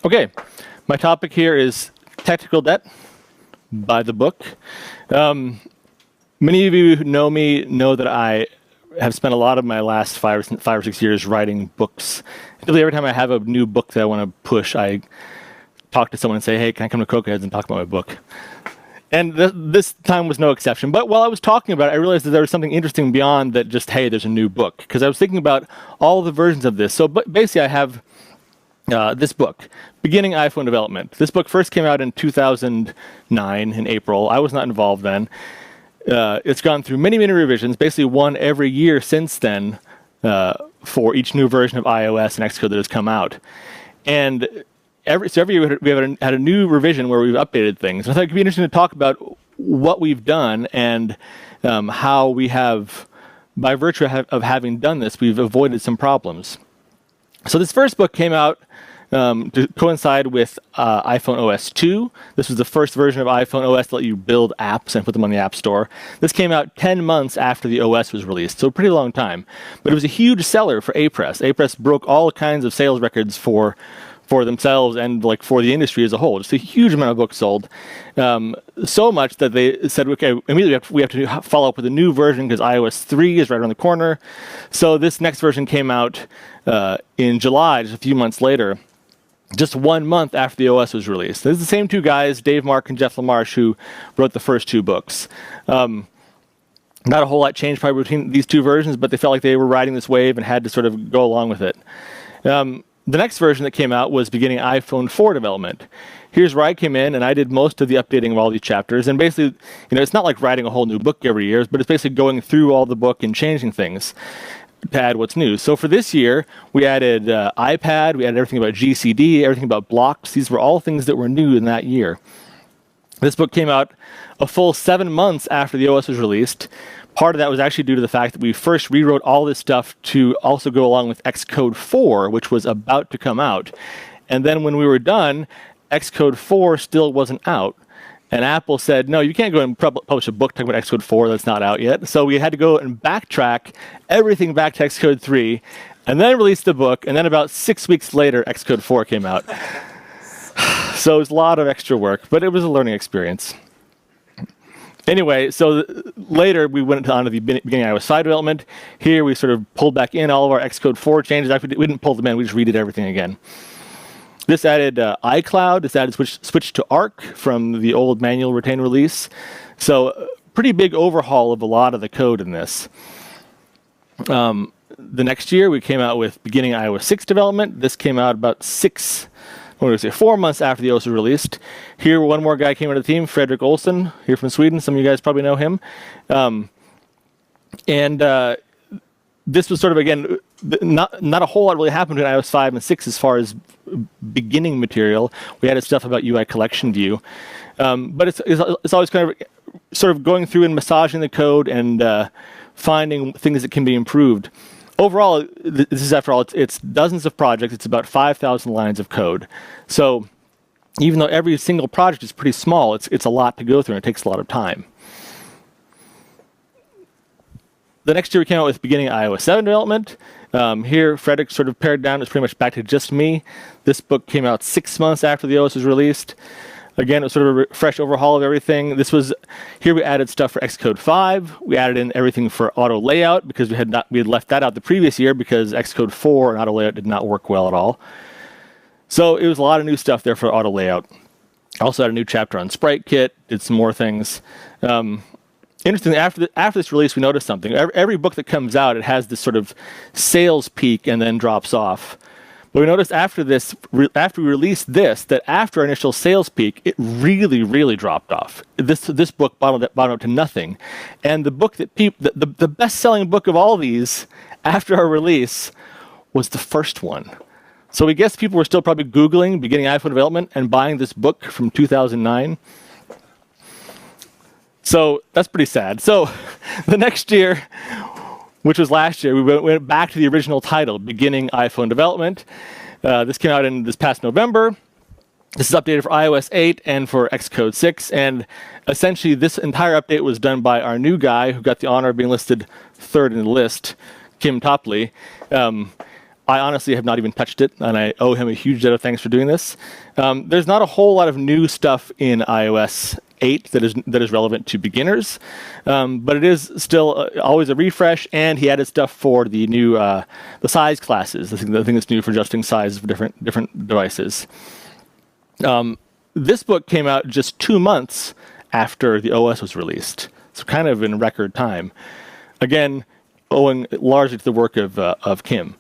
Okay, my topic here is technical debt by the book. Many of you who know me know that I have spent a lot of my last five or 6 years writing books. Typically, every time I have a new book that I want to push, I talk to someone and say, hey, can I come to CocoaHeads and talk about my book? And this time was no exception. But while I was talking about it, I realized that there was something interesting beyond that just, hey, there's a new book. Because I was thinking about all the versions of this. So basically, I have this book, Beginning iPhone Development. This book first came out in 2009 in April. I was not involved then. It's gone through many, many revisions, basically one every year since then for each new version of iOS and Xcode that has come out. And every year we have had a new revision where we've updated things. And I thought it could be interesting to talk about what we've done and how we have, by virtue of having done this, we've avoided some problems. So this first book came out to coincide with iPhone OS 2. This was the first version of iPhone OS that let you build apps and put them on the App Store. This came out 10 months after the OS was released, so a pretty long time. But it was a huge seller for A-Press. A-Press broke all kinds of sales records for themselves and like for the industry as a whole. Just a huge amount of books sold. So much that they said, okay, immediately we have to follow up with a new version because iOS 3 is right around the corner. So this next version came out in July, just a few months later, just 1 month after the OS was released. This is the same two guys, Dave Mark and Jeff LaMarche, who wrote the first two books. Not a whole lot changed probably between these two versions, but they felt like they were riding this wave and had to sort of go along with it. The next version that came out was Beginning iPhone 4 Development. Here's where I came in, and I did most of the updating of all these chapters. And basically, it's not like writing a whole new book every year, but it's basically going through all the book and changing things to add what's new. So for this year, we added iPad, we added everything about GCD, everything about blocks. These were all things that were new in that year. This book came out a full 7 months after the OS was released. Part of that was actually due to the fact that we first rewrote all this stuff to also go along with Xcode 4, which was about to come out. And then when we were done, Xcode 4 still wasn't out. And Apple said, no, you can't go and publish a book talking about Xcode 4 that's not out yet. So we had to go and backtrack everything back to Xcode 3, and then release the book. And then about 6 weeks later, Xcode 4 came out. So it was a lot of extra work, but it was a learning experience. Anyway, so later we went on to the Beginning iOS 5 development. Here we sort of pulled back in all of our Xcode 4 changes. Actually, we didn't pull them in, we just redid everything again. This added iCloud. This added switch to Arc from the old manual retain release. So pretty big overhaul of a lot of the code in this. The next year we came out with Beginning iOS 6 development. This came out about 4 months after the OS was released. Here, one more guy came into the team, Fredrik Olsson, here from Sweden. Some of you guys probably know him. This was sort of, again, not a whole lot really happened between iOS 5 and 6 as far as beginning material. We added stuff about UI collection view. But it's always kind of sort of going through and massaging the code and finding things that can be improved. Overall, this is, after all, it's dozens of projects. It's about 5,000 lines of code. So even though every single project is pretty small, it's a lot to go through and it takes a lot of time. The next year we came out with Beginning iOS 7 development. Here, Fredrik sort of pared down. It's pretty much back to just me. This book came out 6 months after the OS was released. Again, it was sort of a fresh overhaul of everything. Here we added stuff for Xcode 5. We added in everything for auto layout because we had left that out the previous year because Xcode 4 and auto layout did not work well at all. So it was a lot of new stuff there for auto layout. Also had a new chapter on SpriteKit, did some more things. Interestingly, after this release, we noticed something. Every book that comes out, it has this sort of sales peak and then drops off. But we noticed after we released this, that after our initial sales peak, it really, really dropped off. This book bottomed up to nothing. And the book that the best-selling book of all these after our release was the first one. So we guess people were still probably Googling Beginning iPhone Development and buying this book from 2009. So that's pretty sad. So the next year, which was last year, we went back to the original title, Beginning iPhone Development. This came out in this past November. This is updated for iOS 8 and for Xcode 6. And essentially, this entire update was done by our new guy who got the honor of being listed third in the list, Kim Topley. I honestly have not even touched it, and I owe him a huge debt of thanks for doing this. There's not a whole lot of new stuff in iOS 8 that is relevant to beginners, but it is still always a refresh. And he added stuff for the new the size classes. The thing that's new for adjusting sizes for different devices. This book came out just 2 months after the OS was released, so kind of in record time. Again, owing largely to the work of Kim.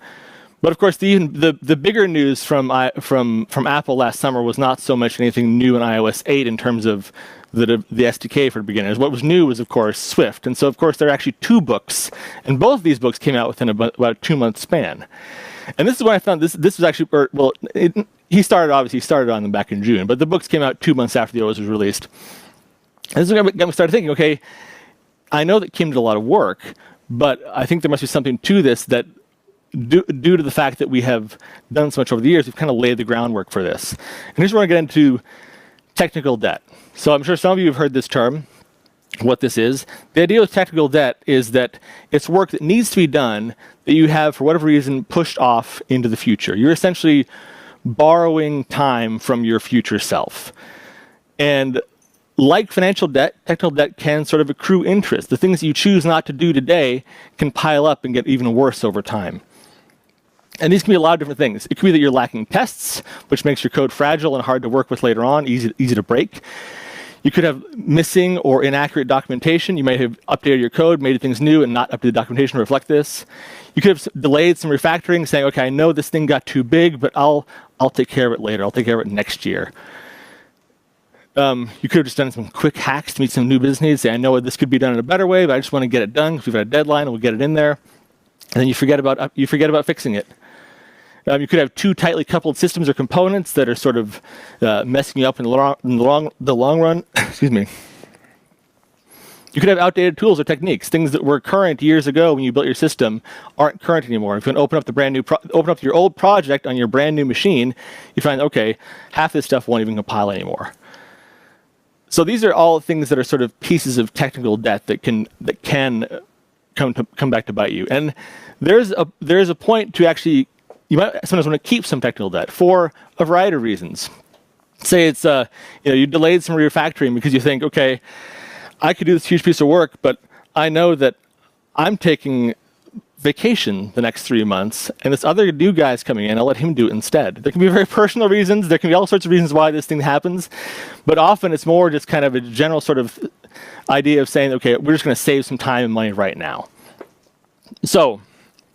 But of course, the bigger news from Apple last summer was not so much anything new in iOS 8 in terms of the SDK for beginners. What was new was, of course, Swift. And so, of course, there are actually 2 books, and both of these books came out within about a 2-month span. And this is when I found this was actually, he started on them back in June, but the books came out 2 months after the OS was released. And this is when I got me started thinking, okay, I know that Kim did a lot of work, but I think there must be something to this that due to the fact that we have done so much over the years, we've kind of laid the groundwork for this. And here's where I get into technical debt. So I'm sure some of you have heard this term, what this is. The idea with technical debt is that it's work that needs to be done that you have, for whatever reason, pushed off into the future. You're essentially borrowing time from your future self. And like financial debt, technical debt can sort of accrue interest. The things that you choose not to do today can pile up and get even worse over time. And these can be a lot of different things. It could be that you're lacking tests, which makes your code fragile and hard to work with later on, easy to break. You could have missing or inaccurate documentation. You might have updated your code, made things new, and not updated the documentation to reflect this. You could have delayed some refactoring, saying, okay, I know this thing got too big, but I'll take care of it later. I'll take care of it next year. You could have just done some quick hacks to meet some new business needs. Say, I know this could be done in a better way, but I just want to get it done because we've got a deadline and we'll get it in there. And then you forget about fixing it. You could have 2 tightly coupled systems or components that are sort of messing you up in the long run. Excuse me. You could have outdated tools or techniques. Things that were current years ago when you built your system aren't current anymore. If you want to open up your old project on your brand new machine, you find, okay, half this stuff won't even compile anymore. So these are all things that are sort of pieces of technical debt that can come back to bite you. And there's a point to actually, you might sometimes want to keep some technical debt for a variety of reasons. Say it's you delayed some refactoring because you think, okay, I could do this huge piece of work, but I know that I'm taking vacation the next 3 months, and this other new guy's coming in, I'll let him do it instead. There can be very personal reasons. There can be all sorts of reasons why this thing happens, but often it's more just kind of a general sort of idea of saying, okay, we're just going to save some time and money right now. So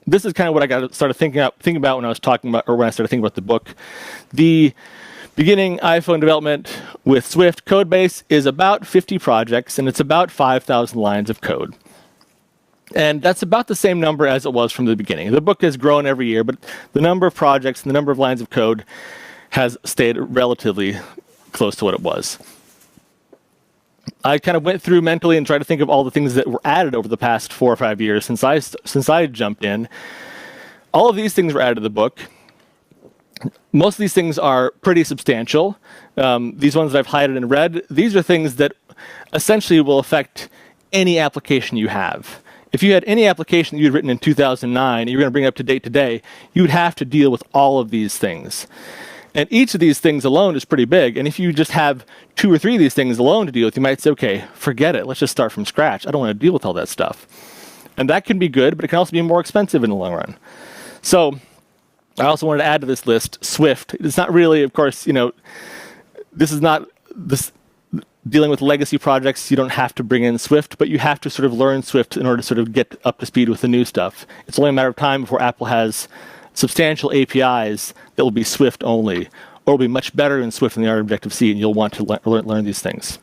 this is kind of what I started thinking about when I started thinking about the book. The beginning iPhone development with Swift codebase is about 50 projects, and it's about 5,000 lines of code. And that's about the same number as it was from the beginning. The book has grown every year, but the number of projects and the number of lines of code has stayed relatively close to what it was. I kind of went through mentally and tried to think of all the things that were added over the past 4 or 5 years since I jumped in. All of these things were added to the book. Most of these things are pretty substantial. These ones that I've highlighted in red, these are things that essentially will affect any application you have. If you had any application that you had written in 2009 and you're going to bring it up to date today, you would have to deal with all of these things. And each of these things alone is pretty big. And if you just have 2 or 3 of these things alone to deal with, you might say, okay, forget it. Let's just start from scratch. I don't want to deal with all that stuff. And that can be good, but it can also be more expensive in the long run. So I also wanted to add to this list Swift. It's not really, of course, this is not dealing with legacy projects. You don't have to bring in Swift, but you have to sort of learn Swift in order to sort of get up to speed with the new stuff. It's only a matter of time before Apple has substantial APIs that will be Swift only, or will be much better in Swift than they are in Objective-C, and you'll want to learn these things.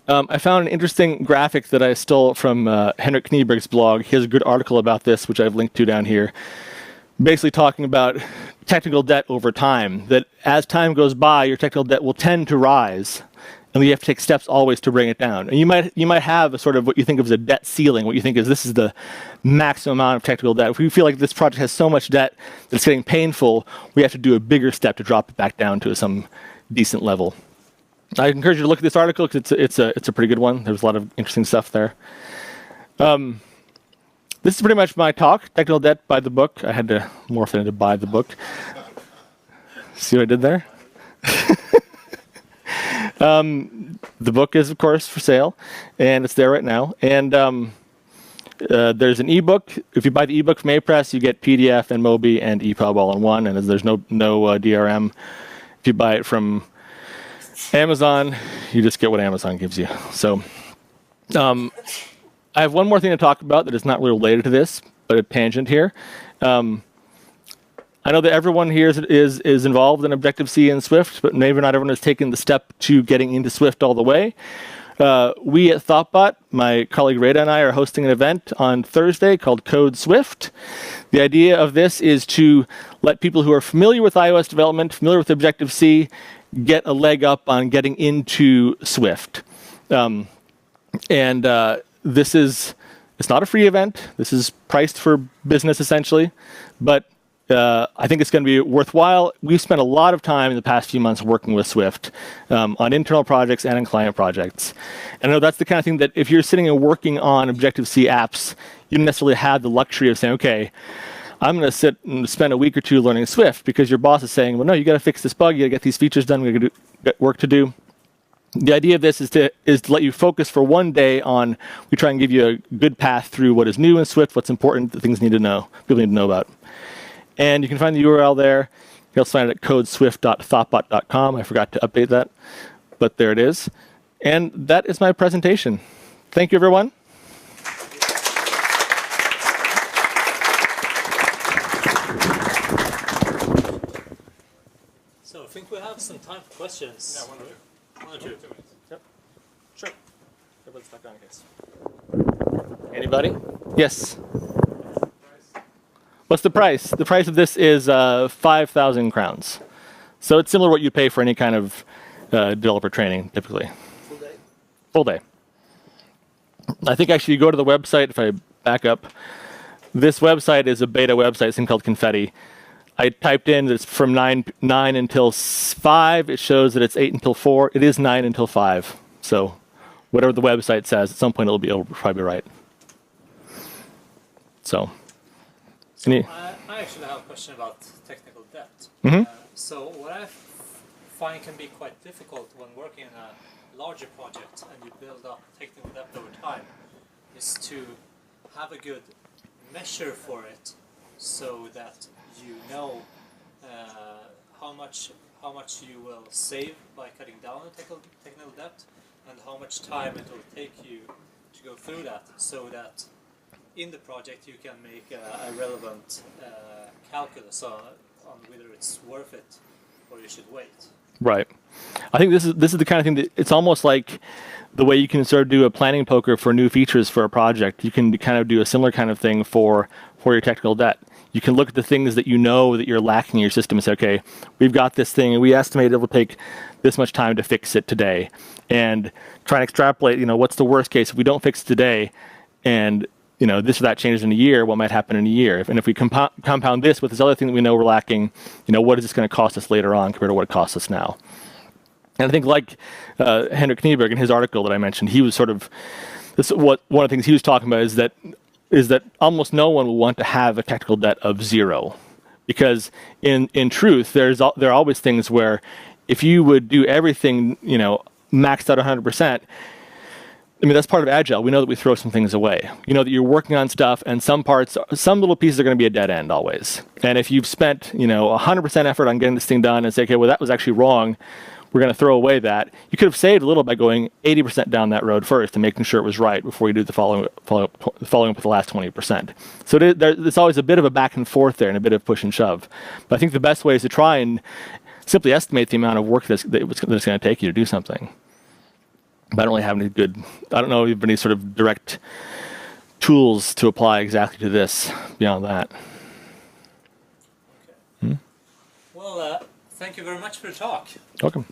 I found an interesting graphic that I stole from Henrik Knieberg's blog. He has a good article about this, which I've linked to down here, basically talking about technical debt over time, that as time goes by, your technical debt will tend to rise, and you have to take steps always to bring it down. And you might have a sort of what you think of as a debt ceiling, what you think is this is the maximum amount of technical debt. If we feel like this project has so much debt that it's getting painful, we have to do a bigger step to drop it back down to some decent level. I encourage you to look at this article because it's a pretty good one. There's a lot of interesting stuff there. this is pretty much my talk, Technical Debt by the book. I had to morph it into buy the book. See what I did there? The book is, of course, for sale, and it's there right now. And there's an ebook. If you buy the ebook from A-Press, you get PDF and Mobi and EPUB all in one, and there's no DRM. If you buy it from Amazon, you just get what Amazon gives you. So I have one more thing to talk about that is not really related to this, but a tangent here. I know that everyone here is involved in Objective-C and Swift, but maybe not everyone has taken the step to getting into Swift all the way. We at Thoughtbot, my colleague Rada and I, are hosting an event on Thursday called Code Swift. The idea of this is to let people who are familiar with iOS development, familiar with Objective-C, get a leg up on getting into Swift. It's not a free event. This is priced for business, essentially. But I think it's going to be worthwhile. We've spent a lot of time in the past few months working with Swift on internal projects and in client projects. And I know that's the kind of thing that if you're sitting and working on Objective-C apps, you don't necessarily have the luxury of saying, okay, I'm going to sit and spend a week or two learning Swift because your boss is saying, well, no, you got to fix this bug, you got to get these features done, we got work to do. The idea of this is to let you focus for one day on, we try and give you a good path through what is new in Swift, what's important, the things people need to know about. And you can find the URL there. You can also find it at codeswift.thoughtbot.com. I forgot to update that, but there it is. And that is my presentation. Thank you, everyone. So I think we have some time for questions. Yeah, one or two. 2 minutes. Yep. Sure. Everyone's stuck on case. Anybody? Yes. What's the price? The price of this is 5,000 crowns. So it's similar to what you pay for any kind of developer training, typically. Full day? Full day. I think actually you go to the website, if I back up, this website is a beta website, it's called Confetti. I typed in that it's from 9 until 5. It shows that it's 8 until 4. It is 9 until 5. So whatever the website says, at some point it'll probably be right. So I actually have a question about technical debt. So what I find can be quite difficult when working in a larger project and you build up technical debt over time is to have a good measure for it so that you know how much you will save by cutting down on technical debt and how much time it will take you to go through that, so that in the project you can make a relevant calculus on whether it's worth it or you should wait. Right. I think this is the kind of thing that it's almost like the way you can sort of do a planning poker for new features for a project. You can kind of do a similar kind of thing for your technical debt. You can look at the things that you know that you're lacking in your system and say, okay, we've got this thing and we estimate it will take this much time to fix it today. And try and extrapolate, what's the worst case if we don't fix it today and this or that changes in a year, what might happen in a year? And if we compound this with this other thing that we know we're lacking, what is this going to cost us later on compared to what it costs us now? And I think like Henrik Knieberg in his article that I mentioned, he was sort of, one of the things he was talking about is that almost no one will want to have a technical debt of 0. Because in truth, there are always things where if you would do everything, maxed out 100%, that's part of Agile. We know that we throw some things away. You know that you're working on stuff, and some little pieces are going to be a dead end always. And if you've spent, 100% effort on getting this thing done and say, okay, well, that was actually wrong, we're going to throw away that. You could have saved a little by going 80% down that road first and making sure it was right before you do the following up with the last 20%. So there's always a bit of a back and forth there and a bit of push and shove. But I think the best way is to try and simply estimate the amount of work that it's going to take you to do something. But I don't really have I don't know if any sort of direct tools to apply exactly to this beyond that. Okay. Well, thank you very much for the talk. Welcome.